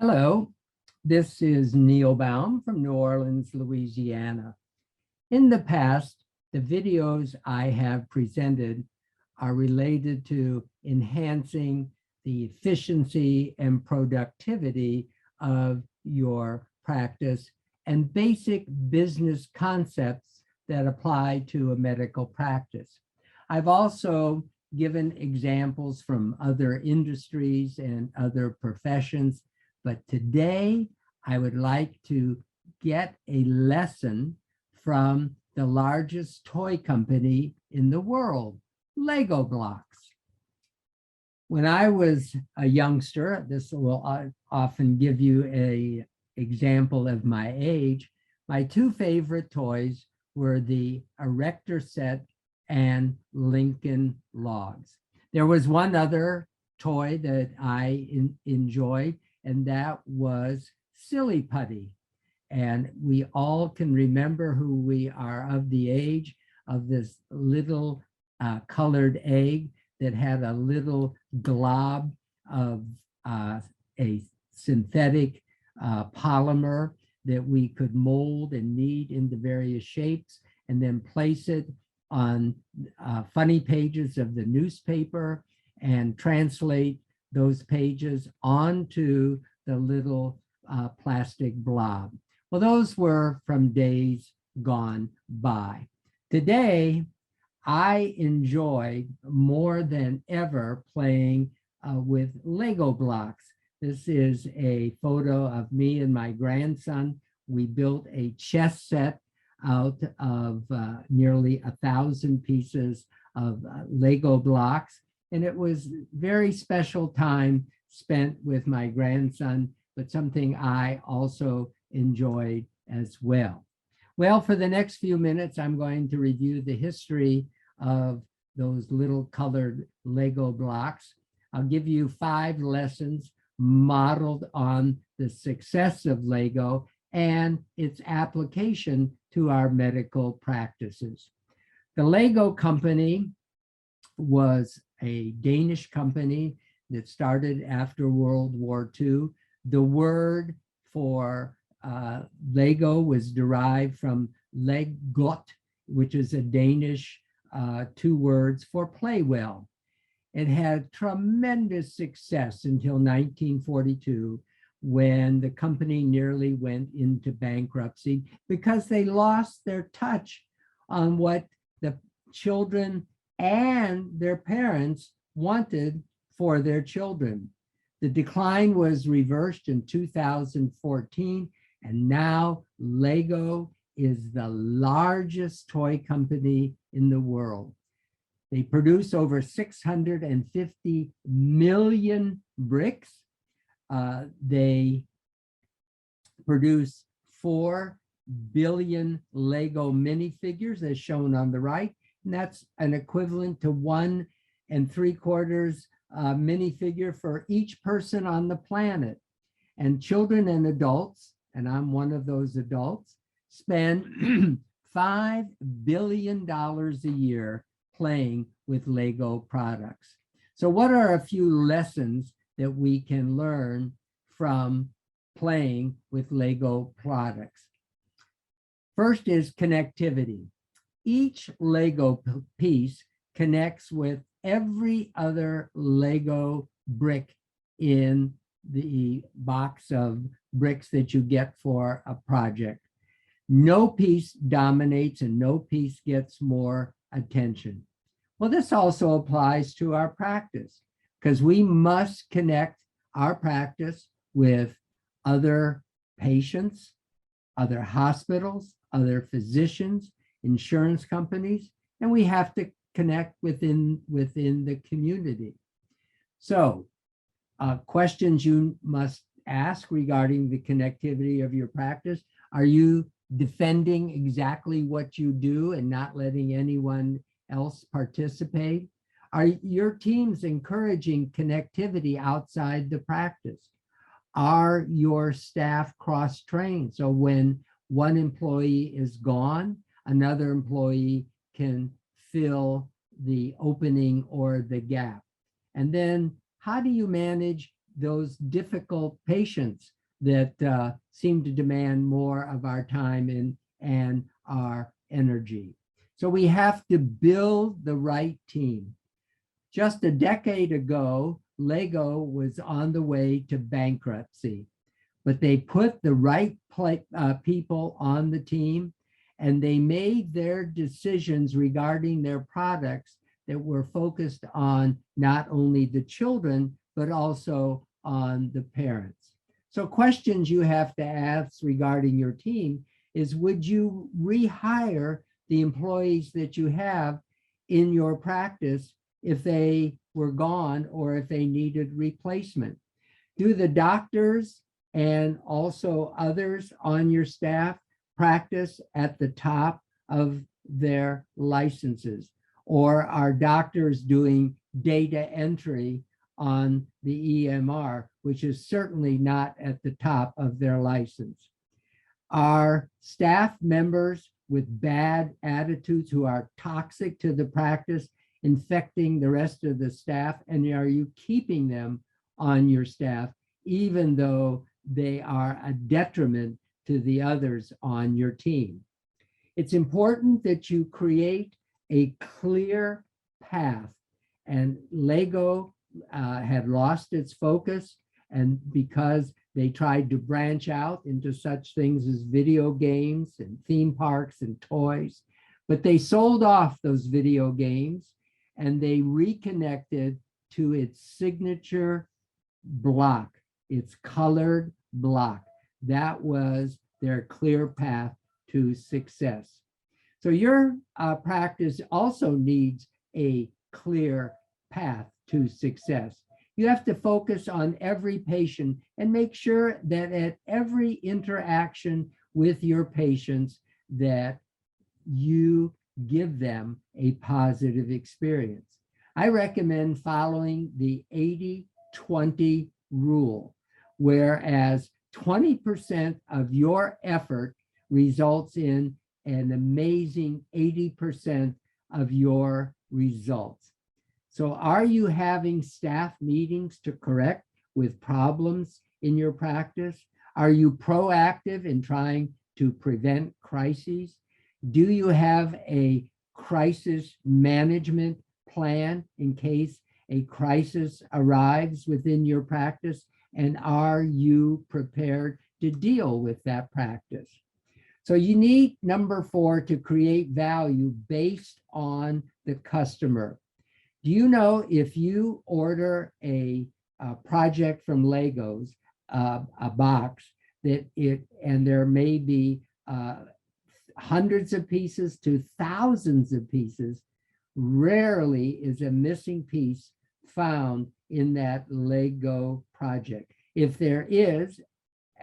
Hello, this is Neil Baum from New Orleans, Louisiana. In the past, the videos I have presented are related to enhancing the efficiency and productivity of your practice and basic business concepts that apply to a medical practice. I've also given examples from other industries and other professions, but today I would like to get a lesson from the largest toy company in the world, Lego blocks. When I was a youngster, this will often give you an example of my age, my two favorite toys were the Erector set and Lincoln Logs. There was one other toy that I enjoyed, and that was Silly Putty. And we all can remember who we are of the age of this little colored egg that had a little glob of a synthetic polymer that we could mold and knead into various shapes and then place it on funny pages of the newspaper and translate those pages onto the little plastic blob. Well, those were from days gone by. Today, I enjoy more than ever playing with Lego blocks. This is a photo of me and my grandson. We built a chess set out of nearly 1,000 pieces of Lego blocks. And it was very special time spent with my grandson, but something I also enjoyed as well. Well, for the next few minutes, I'm going to review the history of those little colored Lego blocks. I'll give you 5 lessons modeled on the success of Lego and its application to our medical practices. The Lego company was a Danish company that started after World War II. The word for Lego was derived from leggot, which is a Danish 2 words for play well. It had tremendous success until 1942, when the company nearly went into bankruptcy because they lost their touch on what the children and their parents wanted for their children. The decline was reversed in 2014, and now Lego is the largest toy company in the world. They produce over 650 million bricks. They produce 4 billion Lego minifigures, as shown on the right, and that's an equivalent to 1 3/4 minifigure for each person on the planet. And children and adults, and I'm one of those adults, spend $5 billion a year playing with Lego products. So what are a few lessons that we can learn from playing with Lego products? First is connectivity. Each Lego piece connects with every other Lego brick in the box of bricks that you get for a project. No piece dominates and no piece gets more attention. Well, this also applies to our practice, because we must connect our practice with other patients, other hospitals, other physicians, insurance companies, and we have to connect within the community. So questions you must ask regarding the connectivity of your practice: are you defending exactly what you do and not letting anyone else participate? Are your teams encouraging connectivity outside the practice? Are your staff cross-trained, so when one employee is gone, another employee can fill the opening or the gap? And then how do you manage those difficult patients that seem to demand more of our time and our energy. So we have to build the right team. Just a decade ago, LEGO was on the way to bankruptcy, but they put the right people on the team, and they made their decisions regarding their products that were focused on not only the children, but also on the parents. So questions you have to ask regarding your team is, would you rehire the employees that you have in your practice if they were gone or if they needed replacement? Do the doctors and also others on your staff practice at the top of their licenses? Or are doctors doing data entry on the EMR, which is certainly not at the top of their license? Are staff members with bad attitudes who are toxic to the practice infecting the rest of the staff? And are you keeping them on your staff, even though they are a detriment to the others on your team? It's important that you create a clear path. And LEGO had lost its focus, and because they tried to branch out into such things as video games and theme parks and toys, but they sold off those video games and they reconnected to its signature block, its colored block. That was their clear path to success. So your practice also needs a clear path to success. You have to focus on every patient and make sure that at every interaction with your patients that you give them a positive experience. I recommend following the 80-20 rule, whereas 20% of your effort results in an amazing 80% of your results. So are you having staff meetings to correct with problems in your practice? Are you proactive in trying to prevent crises? Do you have a crisis management plan in case a crisis arrives within your practice? And are you prepared to deal with that practice? So you need, number 4, to create value based on the customer. Do you know if you order a project from Legos, a box, and there may be hundreds of pieces to thousands of pieces, rarely is a missing piece found in that Lego project. If there is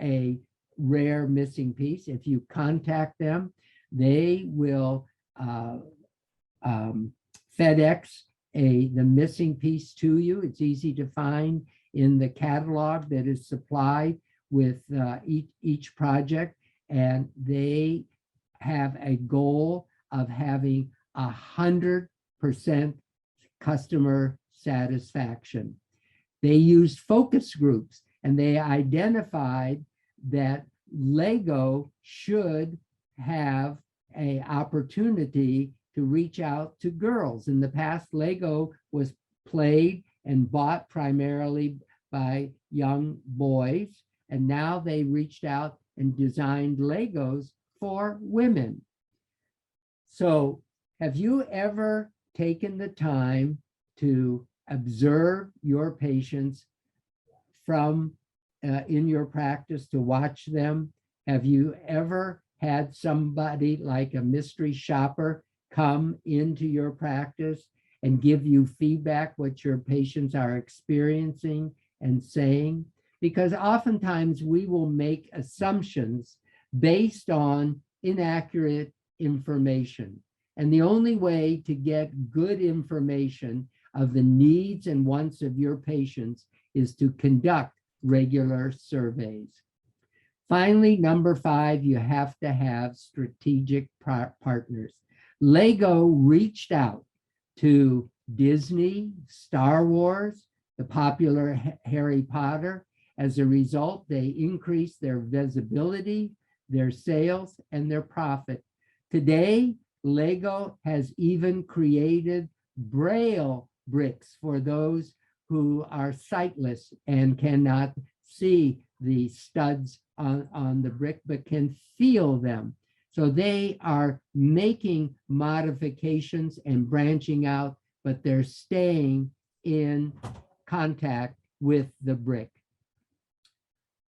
a rare missing piece, if you contact them, they will FedEx the missing piece to you. It's easy to find in the catalog that is supplied with each project, and they have a goal of having 100% customer satisfaction. They used focus groups, and they identified that Lego should have an opportunity to reach out to girls. In the past, Lego was played and bought primarily by young boys, and now they reached out and designed Legos for women. So have you ever taken the time to observe your patients from in your practice, to watch them? Have you ever had somebody like a mystery shopper come into your practice and give you feedback what your patients are experiencing and saying? Because oftentimes we will make assumptions based on inaccurate information. And the only way to get good information of the needs and wants of your patients is to conduct regular surveys. Finally, number 5, you have to have strategic partners. Lego reached out to Disney, Star Wars, the popular Harry Potter. As a result, they increase their visibility, their sales, and their profit. Today, LEGO has even created Braille bricks for those who are sightless and cannot see the studs on the brick, but can feel them. So they are making modifications and branching out, but they're staying in contact with the brick.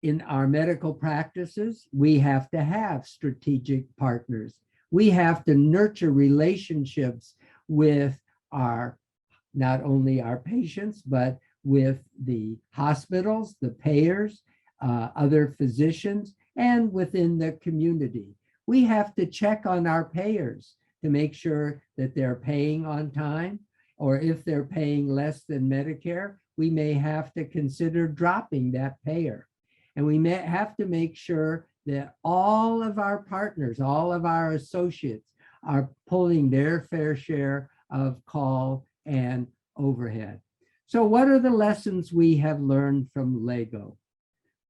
In our medical practices, we have to have strategic partners. We have to nurture relationships with not only our patients, but with the hospitals, the payers, other physicians, and within the community. We have to check on our payers to make sure that they're paying on time, or if they're paying less than Medicare, we may have to consider dropping that payer. And we may have to make sure that all of our partners, all of our associates are pulling their fair share of call and overhead. So what are the lessons we have learned from LEGO?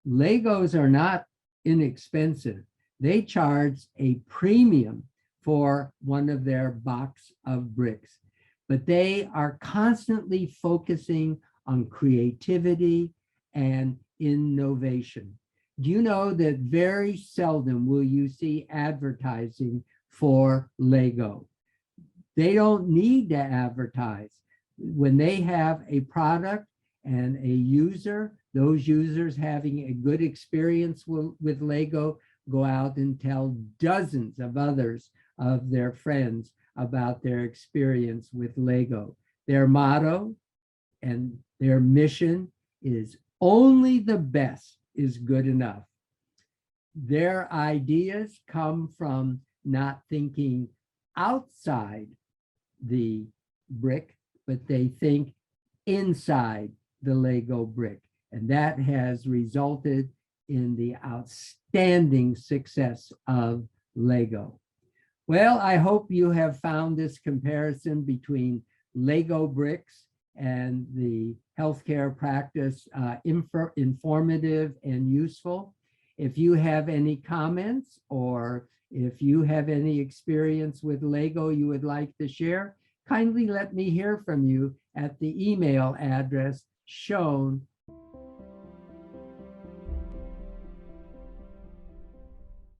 Legos are not inexpensive. They charge a premium for one of their box of bricks, but they are constantly focusing on creativity and innovation. Do you know that very seldom will you see advertising for LEGO? They don't need to advertise. When they have a product and a user, those users having a good experience with LEGO go out and tell dozens of others of their friends about their experience with LEGO. Their motto and their mission is only the best is good enough. Their ideas come from not thinking outside the brick, but they think inside the LEGO brick. And that has resulted in the outstanding success of LEGO. Well, I hope you have found this comparison between LEGO bricks and the healthcare practice informative and useful. If you have any comments, or if you have any experience with LEGO you would like to share, kindly let me hear from you at the email address shown